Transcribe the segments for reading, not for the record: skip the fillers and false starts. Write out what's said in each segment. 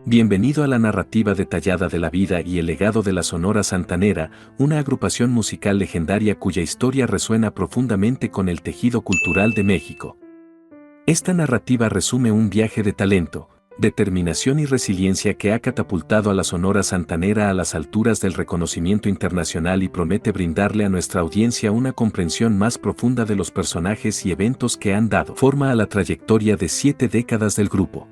Bienvenido a la narrativa detallada de la vida y el legado de la Sonora Santanera, una agrupación musical legendaria cuya historia resuena profundamente con el tejido cultural de México. Esta narrativa resume un viaje de talento, determinación y resiliencia que ha catapultado a la Sonora Santanera a las alturas del reconocimiento internacional y promete brindarle a nuestra audiencia una comprensión más profunda de los personajes y eventos que han dado forma a la trayectoria de 7 décadas del grupo.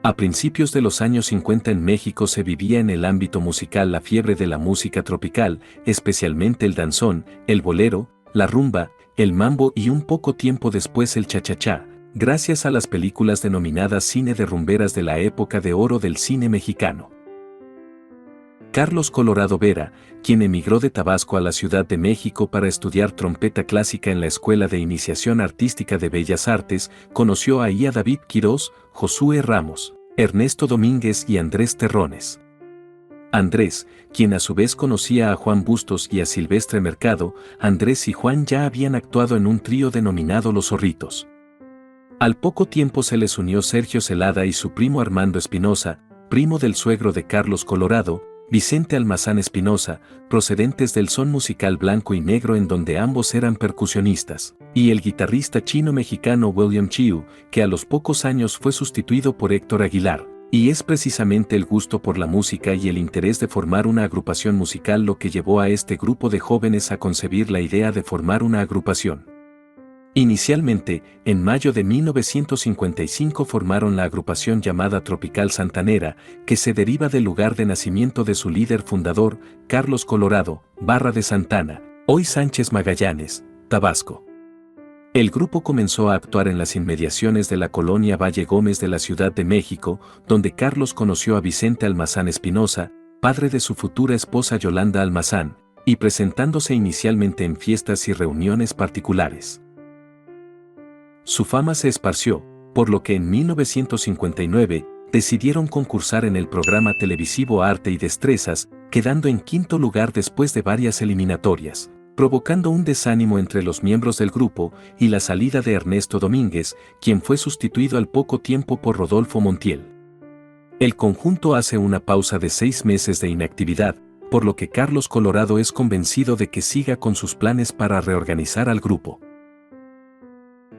A principios de los años 50 en México se vivía en el ámbito musical la fiebre de la música tropical, especialmente el danzón, el bolero, la rumba, el mambo y un poco tiempo después el cha-cha-cha, gracias a las películas denominadas cine de rumberas de la época de oro del cine mexicano. Carlos Colorado Vera, quien emigró de Tabasco a la Ciudad de México para estudiar trompeta clásica en la Escuela de Iniciación Artística de Bellas Artes, conoció ahí a David Quirós, Josué Ramos, Ernesto Domínguez y Andrés Terrones. Andrés, quien a su vez conocía a Juan Bustos y a Silvestre Mercado, Andrés y Juan ya habían actuado en un trío denominado Los Zorritos. Al poco tiempo se les unió Sergio Celada y su primo Armando Espinosa, primo del suegro de Carlos Colorado, Vicente Almazán Espinosa, procedentes del son musical blanco y negro en donde ambos eran percusionistas, y el guitarrista chino-mexicano William Chiu, que a los pocos años fue sustituido por Héctor Aguilar, y es precisamente el gusto por la música y el interés de formar una agrupación musical lo que llevó a este grupo de jóvenes a concebir la idea de formar una agrupación. Inicialmente, en mayo de 1955 formaron la agrupación llamada Tropical Santanera, que se deriva del lugar de nacimiento de su líder fundador, Carlos Colorado, Barra de Santana, hoy Sánchez Magallanes, Tabasco. El grupo comenzó a actuar en las inmediaciones de la colonia Valle Gómez de la Ciudad de México, donde Carlos conoció a Vicente Almazán Espinosa, padre de su futura esposa Yolanda Almazán, y presentándose inicialmente en fiestas y reuniones particulares. Su fama se esparció, por lo que en 1959 decidieron concursar en el programa televisivo Arte y Destrezas, quedando en quinto lugar después de varias eliminatorias, provocando un desánimo entre los miembros del grupo y la salida de Ernesto Domínguez, quien fue sustituido al poco tiempo por Rodolfo Montiel. El conjunto hace una pausa de 6 meses de inactividad, por lo que Carlos Colorado es convencido de que siga con sus planes para reorganizar al grupo.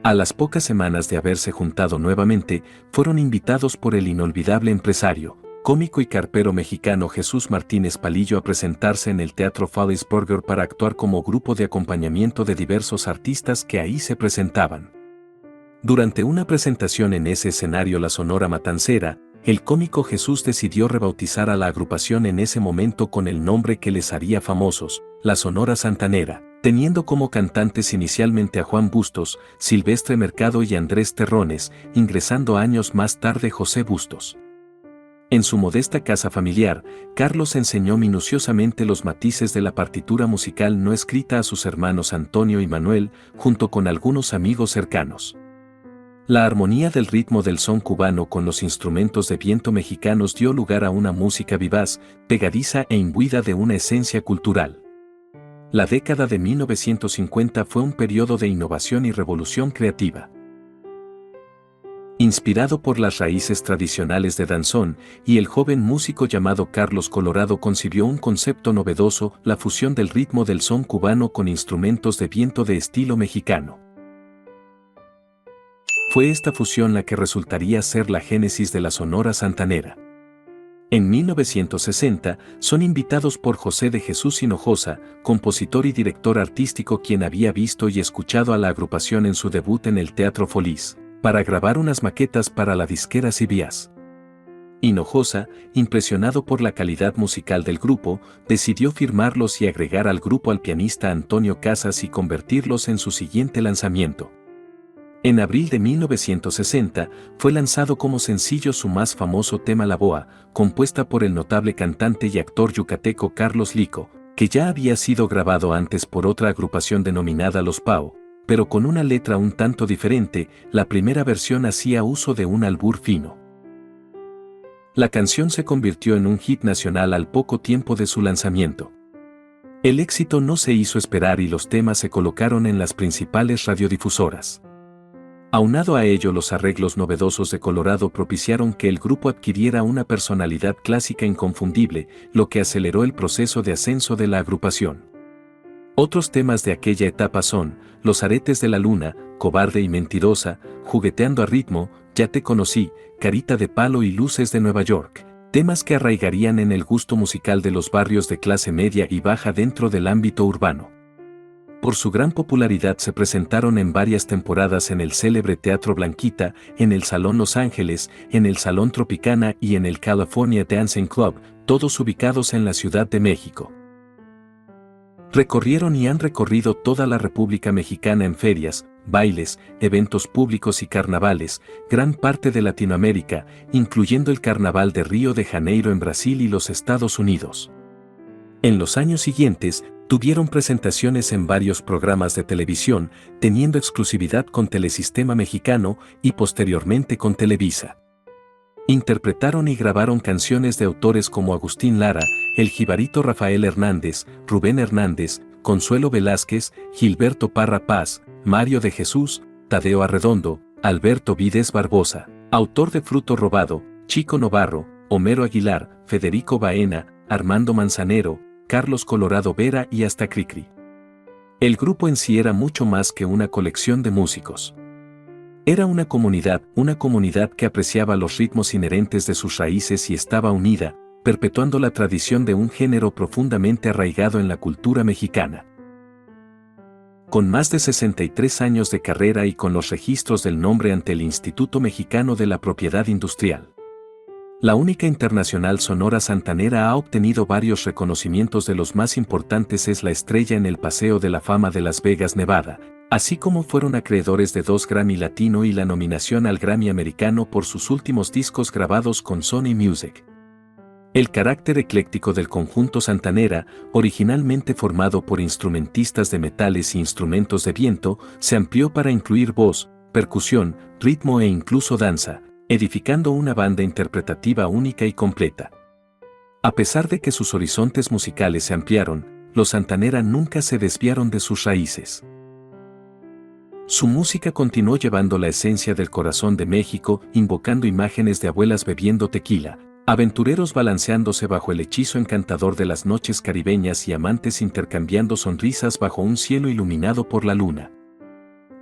A las pocas semanas de haberse juntado nuevamente, fueron invitados por el inolvidable empresario, cómico y carpero mexicano Jesús Martínez Palillo a presentarse en el Teatro Fallsburger para actuar como grupo de acompañamiento de diversos artistas que ahí se presentaban. Durante una presentación en ese escenario La Sonora Matancera, el cómico Jesús decidió rebautizar a la agrupación en ese momento con el nombre que les haría famosos, La Sonora Santanera, teniendo como cantantes inicialmente a Juan Bustos, Silvestre Mercado y Andrés Terrones, ingresando años más tarde José Bustos. En su modesta casa familiar, Carlos enseñó minuciosamente los matices de la partitura musical no escrita a sus hermanos Antonio y Manuel, junto con algunos amigos cercanos. La armonía del ritmo del son cubano con los instrumentos de viento mexicanos dio lugar a una música vivaz, pegadiza e imbuida de una esencia cultural. La década de 1950 fue un periodo de innovación y revolución creativa. Inspirado por las raíces tradicionales de danzón, y el joven músico llamado Carlos Colorado concibió un concepto novedoso, la fusión del ritmo del son cubano con instrumentos de viento de estilo mexicano. Fue esta fusión la que resultaría ser la génesis de la Sonora Santanera. En 1960, son invitados por José de Jesús Hinojosa, compositor y director artístico quien había visto y escuchado a la agrupación en su debut en el Teatro Folies, para grabar unas maquetas para la disquera CBS. Hinojosa, impresionado por la calidad musical del grupo, decidió firmarlos y agregar al grupo al pianista Antonio Casas y convertirlos en su siguiente lanzamiento. En abril de 1960, fue lanzado como sencillo su más famoso tema La Boa, compuesta por el notable cantante y actor yucateco Carlos Lico, que ya había sido grabado antes por otra agrupación denominada Los Pao, pero con una letra un tanto diferente. La primera versión hacía uso de un albur fino. La canción se convirtió en un hit nacional al poco tiempo de su lanzamiento. El éxito no se hizo esperar y los temas se colocaron en las principales radiodifusoras. Aunado a ello, los arreglos novedosos de Colorado propiciaron que el grupo adquiriera una personalidad clásica inconfundible, lo que aceleró el proceso de ascenso de la agrupación. Otros temas de aquella etapa son Los aretes de la luna, Cobarde y mentirosa, Jugueteando a ritmo, Ya te conocí, Carita de palo y Luces de Nueva York, temas que arraigarían en el gusto musical de los barrios de clase media y baja dentro del ámbito urbano. Por su gran popularidad se presentaron en varias temporadas en el célebre Teatro Blanquita, en el Salón Los Ángeles, en el Salón Tropicana y en el California Dancing Club, todos ubicados en la Ciudad de México. Recorrieron y han recorrido toda la República Mexicana en ferias, bailes, eventos públicos y carnavales, gran parte de Latinoamérica, incluyendo el Carnaval de Río de Janeiro en Brasil y los Estados Unidos. En los años siguientes, tuvieron presentaciones en varios programas de televisión, teniendo exclusividad con Telesistema Mexicano y posteriormente con Televisa. Interpretaron y grabaron canciones de autores como Agustín Lara, El Jibarito Rafael Hernández, Rubén Hernández, Consuelo Velázquez, Gilberto Parra Paz, Mario de Jesús, Tadeo Arredondo, Alberto Vides Barbosa, autor de Fruto Robado, Chico Novarro, Homero Aguilar, Federico Baena, Armando Manzanero, Carlos Colorado Vera y hasta Cricri. El grupo en sí era mucho más que una colección de músicos. Era una comunidad que apreciaba los ritmos inherentes de sus raíces y estaba unida, perpetuando la tradición de un género profundamente arraigado en la cultura mexicana. Con más de 63 años de carrera y con los registros del nombre ante el Instituto Mexicano de la Propiedad Industrial, la única internacional Sonora Santanera ha obtenido varios reconocimientos. De los más importantes es la estrella en el Paseo de la Fama de Las Vegas, Nevada, así como fueron acreedores de 2 Grammy Latino y la nominación al Grammy Americano por sus últimos discos grabados con Sony Music. El carácter ecléctico del conjunto Santanera, originalmente formado por instrumentistas de metales e instrumentos de viento, se amplió para incluir voz, percusión, ritmo e incluso danza, edificando una banda interpretativa única y completa. A pesar de que sus horizontes musicales se ampliaron, los Santanera nunca se desviaron de sus raíces. Su música continuó llevando la esencia del corazón de México, invocando imágenes de abuelas bebiendo tequila, aventureros balanceándose bajo el hechizo encantador de las noches caribeñas y amantes intercambiando sonrisas bajo un cielo iluminado por la luna.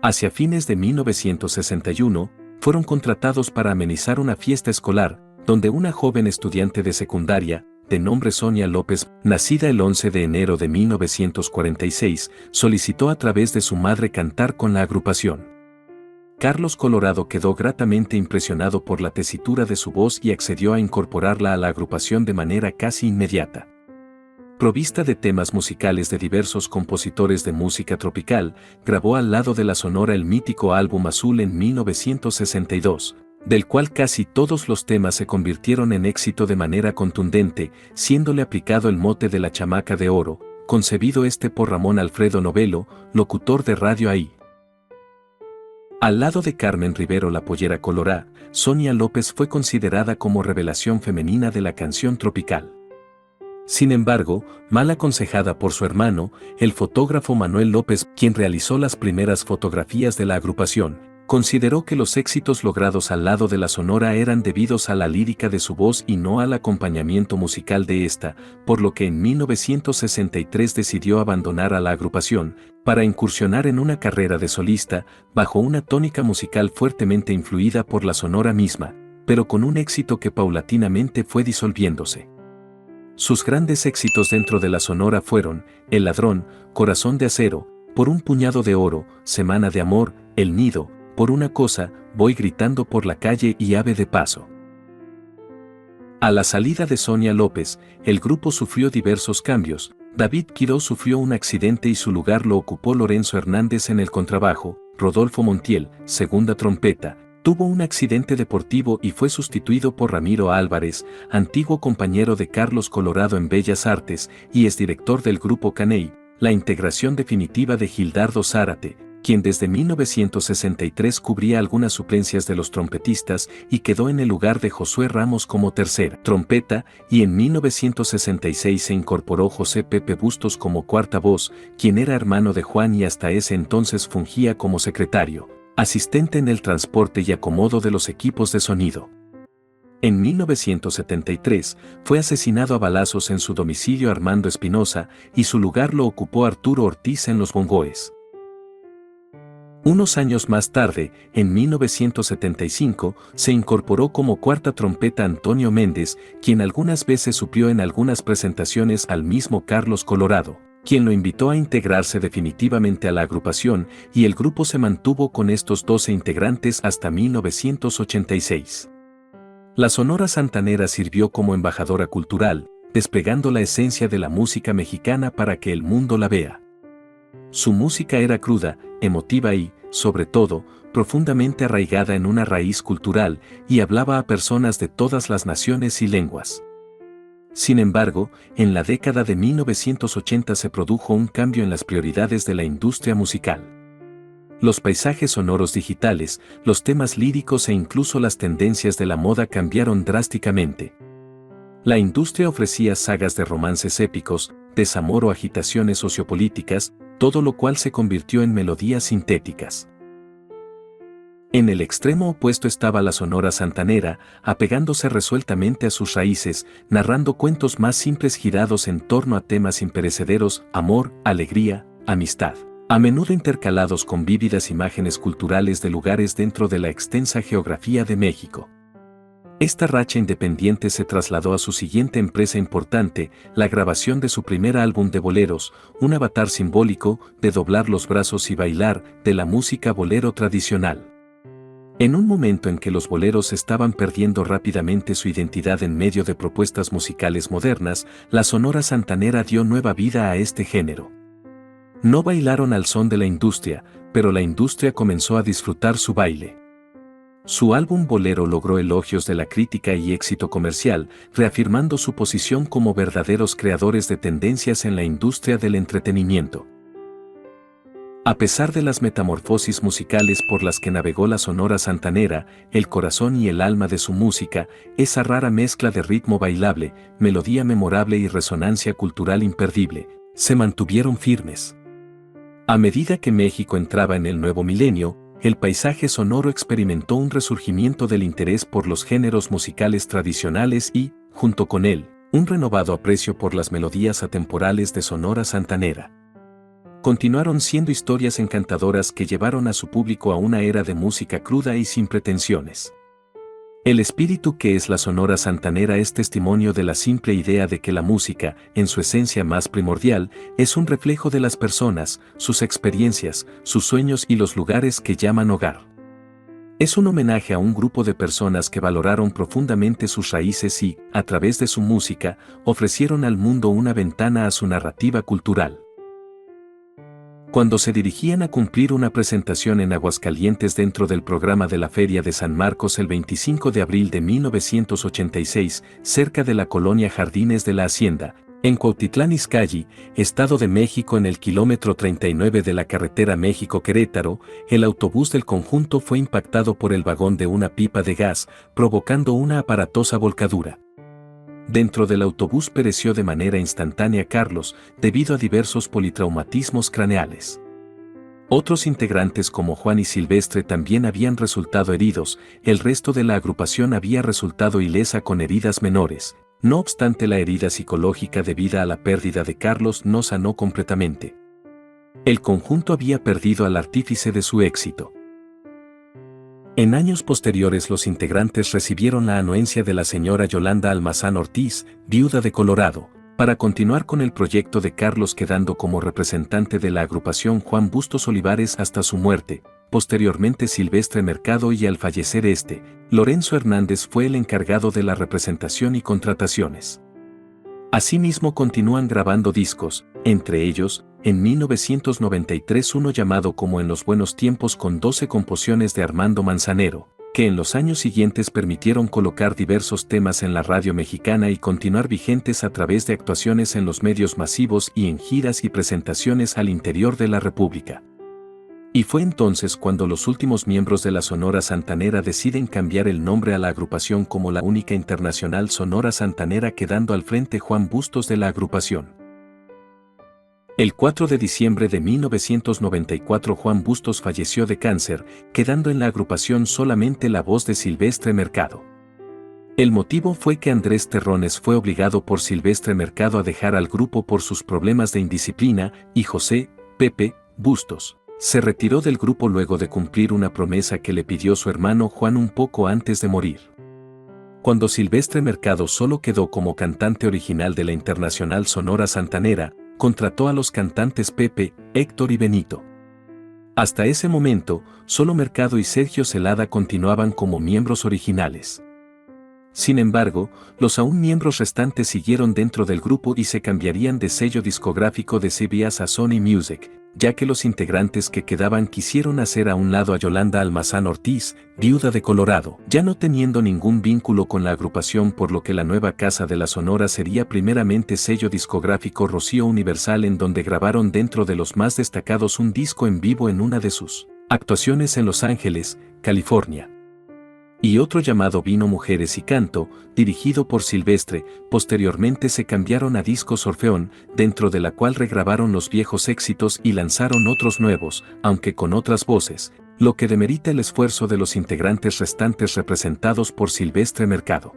Hacia fines de 1961, fueron contratados para amenizar una fiesta escolar, donde una joven estudiante de secundaria, de nombre Sonia López, nacida el 11 de enero de 1946, solicitó a través de su madre cantar con la agrupación. Carlos Colorado quedó gratamente impresionado por la tesitura de su voz y accedió a incorporarla a la agrupación de manera casi inmediata. Provista de temas musicales de diversos compositores de música tropical, grabó al lado de la Sonora el mítico álbum Azul en 1962, del cual casi todos los temas se convirtieron en éxito de manera contundente, siéndole aplicado el mote de la Chamaca de Oro, concebido por Ramón Alfredo Novelo, locutor de Radio Ahí. Al lado de Carmen Rivero La Pollera Colorá, Sonia López fue considerada como revelación femenina de la canción tropical. Sin embargo, mal aconsejada por su hermano, el fotógrafo Manuel López, quien realizó las primeras fotografías de la agrupación, consideró que los éxitos logrados al lado de la Sonora eran debidos a la lírica de su voz y no al acompañamiento musical de esta, por lo que en 1963 decidió abandonar a la agrupación, para incursionar en una carrera de solista, bajo una tónica musical fuertemente influida por la Sonora misma, pero con un éxito que paulatinamente fue disolviéndose. Sus grandes éxitos dentro de la Sonora fueron El Ladrón, Corazón de Acero, Por un Puñado de Oro, Semana de Amor, El Nido, Por una Cosa, Voy Gritando por la Calle y Ave de Paso. A la salida de Sonia López, el grupo sufrió diversos cambios. David Quirós sufrió un accidente y su lugar lo ocupó Lorenzo Hernández en el contrabajo, Rodolfo Montiel, segunda trompeta, tuvo un accidente deportivo y fue sustituido por Ramiro Álvarez, antiguo compañero de Carlos Colorado en Bellas Artes y exdirector del grupo Caney, la integración definitiva de Gildardo Zárate, quien desde 1963 cubría algunas suplencias de los trompetistas y quedó en el lugar de Josué Ramos como tercera trompeta, y en 1966 se incorporó José Pepe Bustos como cuarta voz, quien era hermano de Juan y hasta ese entonces fungía como secretario. asistente en el transporte y acomodo de los equipos de sonido. En 1973 fue asesinado a balazos en su domicilio Armando Espinosa y su lugar lo ocupó Arturo Ortiz en los bongoes. Unos años más tarde, en 1975, se incorporó como cuarta trompeta Antonio Méndez, quien algunas veces suplió en algunas presentaciones al mismo Carlos Colorado, quien lo invitó a integrarse definitivamente a la agrupación, y el grupo se mantuvo con estos 12 integrantes hasta 1986. La Sonora Santanera sirvió como embajadora cultural, desplegando la esencia de la música mexicana para que el mundo la vea. Su música era cruda, emotiva y, sobre todo, profundamente arraigada en una raíz cultural, y hablaba a personas de todas las naciones y lenguas. Sin embargo, en la década de 1980 se produjo un cambio en las prioridades de la industria musical. Los paisajes sonoros digitales, los temas líricos e incluso las tendencias de la moda cambiaron drásticamente. La industria ofrecía sagas de romances épicos, desamor o agitaciones sociopolíticas, todo lo cual se convirtió en melodías sintéticas. En el extremo opuesto estaba la Sonora Santanera, apegándose resueltamente a sus raíces, narrando cuentos más simples girados en torno a temas imperecederos, amor, alegría, amistad, a menudo intercalados con vívidas imágenes culturales de lugares dentro de la extensa geografía de México. Esta racha independiente se trasladó a su siguiente empresa importante, la grabación de su primer álbum de boleros, un avatar simbólico de doblar los brazos y bailar de la música bolero tradicional. En un momento en que los boleros estaban perdiendo rápidamente su identidad en medio de propuestas musicales modernas, la Sonora Santanera dio nueva vida a este género. No bailaron al son de la industria, pero la industria comenzó a disfrutar su baile. Su álbum Bolero logró elogios de la crítica y éxito comercial, reafirmando su posición como verdaderos creadores de tendencias en la industria del entretenimiento. A pesar de las metamorfosis musicales por las que navegó la Sonora Santanera, el corazón y el alma de su música, esa rara mezcla de ritmo bailable, melodía memorable y resonancia cultural imperdible, se mantuvieron firmes. A medida que México entraba en el nuevo milenio, el paisaje sonoro experimentó un resurgimiento del interés por los géneros musicales tradicionales y, junto con él, un renovado aprecio por las melodías atemporales de Sonora Santanera. Continuaron siendo historias encantadoras que llevaron a su público a una era de música cruda y sin pretensiones. El espíritu que es la Sonora Santanera es testimonio de la simple idea de que la música, en su esencia más primordial, es un reflejo de las personas, sus experiencias, sus sueños y los lugares que llaman hogar. Es un homenaje a un grupo de personas que valoraron profundamente sus raíces y, a través de su música, ofrecieron al mundo una ventana a su narrativa cultural. Cuando se dirigían a cumplir una presentación en Aguascalientes dentro del programa de la Feria de San Marcos el 25 de abril de 1986, cerca de la colonia Jardines de la Hacienda, en Cuautitlán Izcalli, Estado de México, en el kilómetro 39 de la carretera México-Querétaro, el autobús del conjunto fue impactado por el vagón de una pipa de gas, provocando una aparatosa volcadura. Dentro del autobús pereció de manera instantánea Carlos, debido a diversos politraumatismos craneales. Otros integrantes como Juan y Silvestre también habían resultado heridos, el resto de la agrupación había resultado ilesa con heridas menores. No obstante, la herida psicológica debida a la pérdida de Carlos no sanó completamente. El conjunto había perdido al artífice de su éxito. En años posteriores los integrantes recibieron la anuencia de la señora Yolanda Almazán Ortiz, viuda de Colorado, para continuar con el proyecto de Carlos, quedando como representante de la agrupación Juan Bustos Olivares hasta su muerte. Posteriormente Silvestre Mercado, y al fallecer Lorenzo Hernández fue el encargado de la representación y contrataciones. Asimismo continúan grabando discos, entre ellos, en 1993 uno llamado Como en los buenos tiempos, con 12 composiciones de Armando Manzanero, que en los años siguientes permitieron colocar diversos temas en la radio mexicana y continuar vigentes a través de actuaciones en los medios masivos y en giras y presentaciones al interior de la República. Y fue entonces cuando los últimos miembros de la Sonora Santanera deciden cambiar el nombre a la agrupación como la única internacional Sonora Santanera, quedando al frente Juan Bustos de la agrupación. El 4 de diciembre de 1994 Juan Bustos falleció de cáncer, quedando en la agrupación solamente la voz de Silvestre Mercado. El motivo fue que Andrés Terrones fue obligado por Silvestre Mercado a dejar al grupo por sus problemas de indisciplina, y José, Pepe, Bustos, se retiró del grupo luego de cumplir una promesa que le pidió su hermano Juan un poco antes de morir. Cuando Silvestre Mercado solo quedó como cantante original de la Internacional Sonora Santanera, contrató a los cantantes Pepe, Héctor y Benito. Hasta ese momento, solo Mercado y Sergio Celada continuaban como miembros originales. Sin embargo, los aún miembros restantes siguieron dentro del grupo y se cambiarían de sello discográfico de CBS a Sony Music, ya que los integrantes que quedaban quisieron hacer a un lado a Yolanda Almazán Ortiz, viuda de Colorado, ya no teniendo ningún vínculo con la agrupación, por lo que la nueva casa de la Sonora sería primeramente sello discográfico Rocío Universal, en donde grabaron dentro de los más destacados un disco en vivo en una de sus actuaciones en Los Ángeles, California. Y otro llamado Vino Mujeres y Canto, dirigido por Silvestre. Posteriormente se cambiaron a Discos Orfeón, dentro de la cual regrabaron los viejos éxitos y lanzaron otros nuevos, aunque con otras voces, lo que demerita el esfuerzo de los integrantes restantes representados por Silvestre Mercado.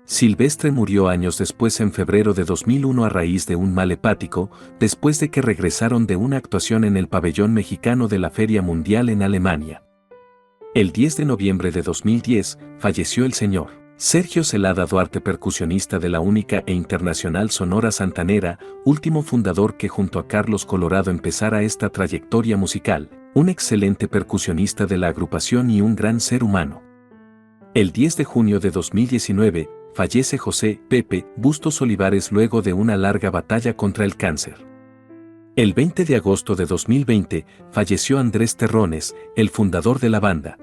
Silvestre murió años después, en febrero de 2001, a raíz de un mal hepático, después de que regresaron de una actuación en el pabellón mexicano de la Feria Mundial en Alemania. El 10 de noviembre de 2010, falleció el señor Sergio Celada Duarte, percusionista de la única e internacional Sonora Santanera, último fundador que junto a Carlos Colorado empezara esta trayectoria musical, un excelente percusionista de la agrupación y un gran ser humano. El 10 de junio de 2019, fallece José, Pepe, Bustos Olivares luego de una larga batalla contra el cáncer. El 20 de agosto de 2020, falleció Andrés Terrones, el fundador de la banda.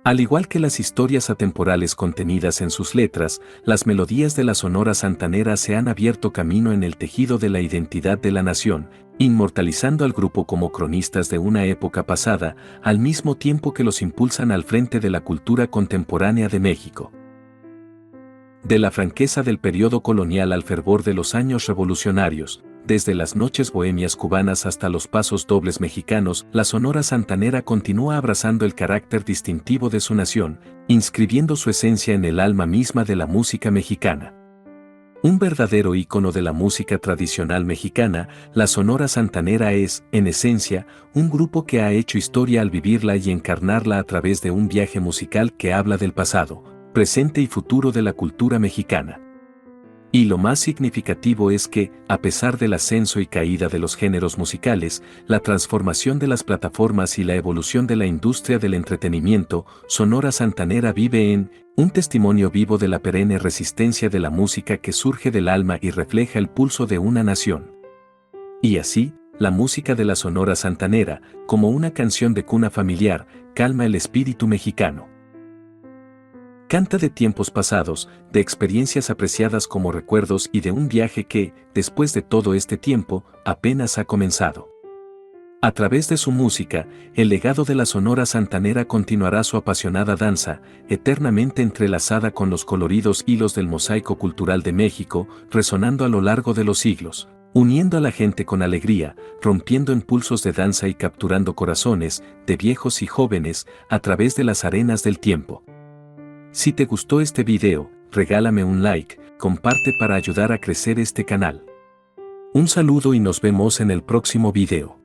Al igual que las historias atemporales contenidas en sus letras, las melodías de la Sonora Santanera se han abierto camino en el tejido de la identidad de la nación, inmortalizando al grupo como cronistas de una época pasada, al mismo tiempo que los impulsan al frente de la cultura contemporánea de México. De la franqueza del periodo colonial al fervor de los años revolucionarios, desde las noches bohemias cubanas hasta los pasos dobles mexicanos, la Sonora Santanera continúa abrazando el carácter distintivo de su nación, inscribiendo su esencia en el alma misma de la música mexicana. Un verdadero ícono de la música tradicional mexicana, la Sonora Santanera es, en esencia, un grupo que ha hecho historia al vivirla y encarnarla a través de un viaje musical que habla del pasado, presente y futuro de la cultura mexicana. Y lo más significativo es que, a pesar del ascenso y caída de los géneros musicales, la transformación de las plataformas y la evolución de la industria del entretenimiento, Sonora Santanera vive en un testimonio vivo de la perenne resistencia de la música que surge del alma y refleja el pulso de una nación. Y así, la música de la Sonora Santanera, como una canción de cuna familiar, calma el espíritu mexicano. Canta de tiempos pasados, de experiencias apreciadas como recuerdos y de un viaje que, después de todo este tiempo, apenas ha comenzado. A través de su música, el legado de la Sonora Santanera continuará su apasionada danza, eternamente entrelazada con los coloridos hilos del mosaico cultural de México, resonando a lo largo de los siglos, uniendo a la gente con alegría, rompiendo en pulsos de danza y capturando corazones, de viejos y jóvenes, a través de las arenas del tiempo. Si te gustó este video, regálame un like, comparte para ayudar a crecer este canal. Un saludo y nos vemos en el próximo video.